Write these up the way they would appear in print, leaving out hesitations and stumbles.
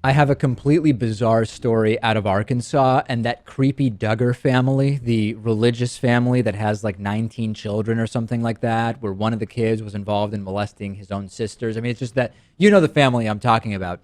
I have a completely bizarre story out of Arkansas, and that creepy Duggar family, the religious family that has like 19 children or something like that, where one of the kids was involved in molesting his own sisters. I mean, it's just that, you know, the family I'm talking about.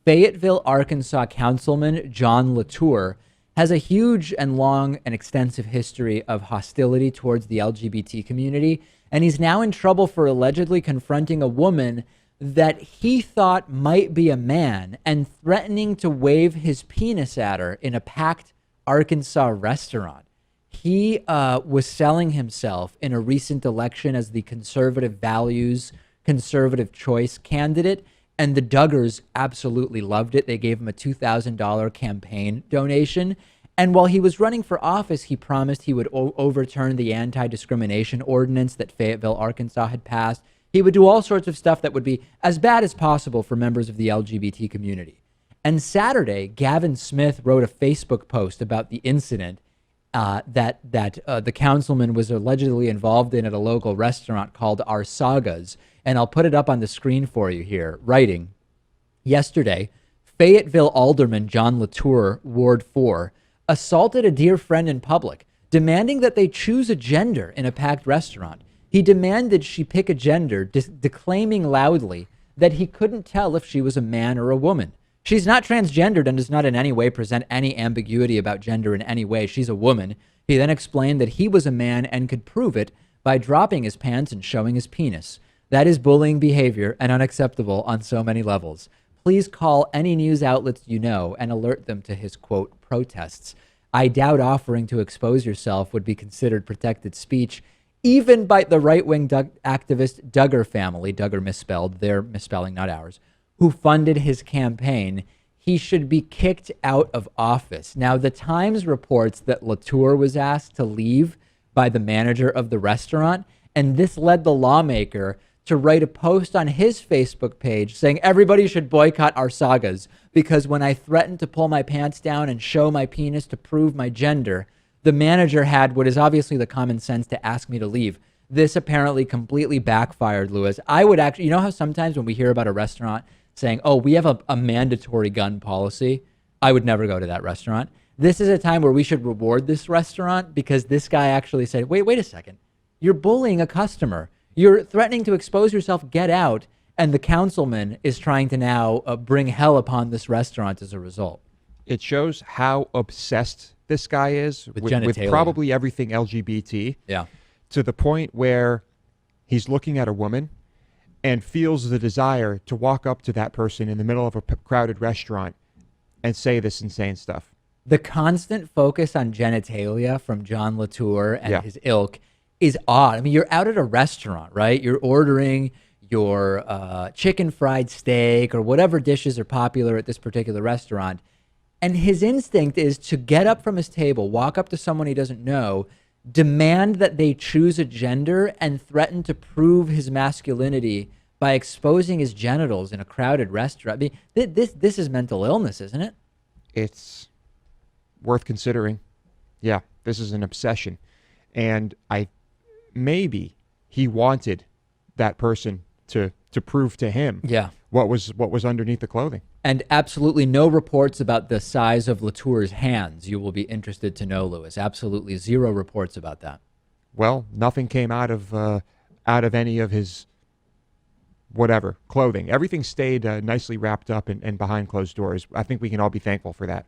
Fayetteville, Arkansas councilman John Latour has a huge and long and extensive history of hostility towards the LGBT community, and he's now in trouble for allegedly confronting a woman that he thought might be a man and threatening to wave his penis at her in a packed Arkansas restaurant. He was selling himself in a recent election as the conservative values, conservative choice candidate, and the Duggars absolutely loved it. They gave him a $2,000 campaign donation. And while he was running for office, he promised he would overturn the anti-discrimination ordinance that Fayetteville, Arkansas had passed. He would do all sorts of stuff that would be as bad as possible for members of the LGBT community. And Saturday, Gavin Smith wrote a Facebook post about the incident that the councilman was allegedly involved in at a local restaurant called Our Sagas. And I'll put it up on the screen for you here, writing, yesterday, Fayetteville Alderman John Latour, Ward 4, assaulted a dear friend in public, demanding that they choose a gender in a packed restaurant. He demanded she pick a gender, declaiming loudly that he couldn't tell if she was a man or a woman. She's not transgendered and does not in any way present any ambiguity about gender in any way. She's a woman. He then explained that he was a man and could prove it by dropping his pants and showing his penis. That is bullying behavior and unacceptable on so many levels. Please call any news outlets you know and alert them to his, quote, protests. I doubt offering to expose yourself would be considered protected speech, even by the right-wing activist Duggar family, Duggar misspelled, their misspelling, not ours, who funded his campaign. He should be kicked out of office. Now, the Times reports that Latour was asked to leave by the manager of the restaurant, and this led the lawmaker to write a post on his Facebook page saying everybody should boycott Our Sagas because when I threatened to pull my pants down and show my penis to prove my gender, the manager had what is obviously the common sense to ask me to leave. This apparently completely backfired, Lewis. I would actually, you know how sometimes when we hear about a restaurant saying, oh, we have a mandatory gun policy, I would never go to that restaurant. This is a time where we should reward this restaurant because this guy actually said, wait a second. You're bullying a customer. You're threatening to expose yourself, get out. And the councilman is trying to now bring hell upon this restaurant as a result. It shows how obsessed this guy is with probably everything LGBT. Yeah. To the point where he's looking at a woman and feels the desire to walk up to that person in the middle of a crowded restaurant and say this insane stuff. The constant focus on genitalia from John Latour and his ilk is odd. I mean, you're out at a restaurant, right? You're ordering your chicken fried steak or whatever dishes are popular at this particular restaurant. And his instinct is to get up from his table, walk up to someone he doesn't know, demand that they choose a gender, and threaten to prove his masculinity by exposing his genitals in a crowded restaurant. I mean, this is mental illness, isn't it? It's worth considering. Yeah, this is an obsession. And maybe he wanted that person to prove to him what was underneath the clothing. And absolutely no reports about the size of Latour's hands. You will be interested to know, Lewis. Absolutely zero reports about that. Well, nothing came out of any of his whatever clothing. Everything stayed nicely wrapped up and behind closed doors. I think we can all be thankful for that.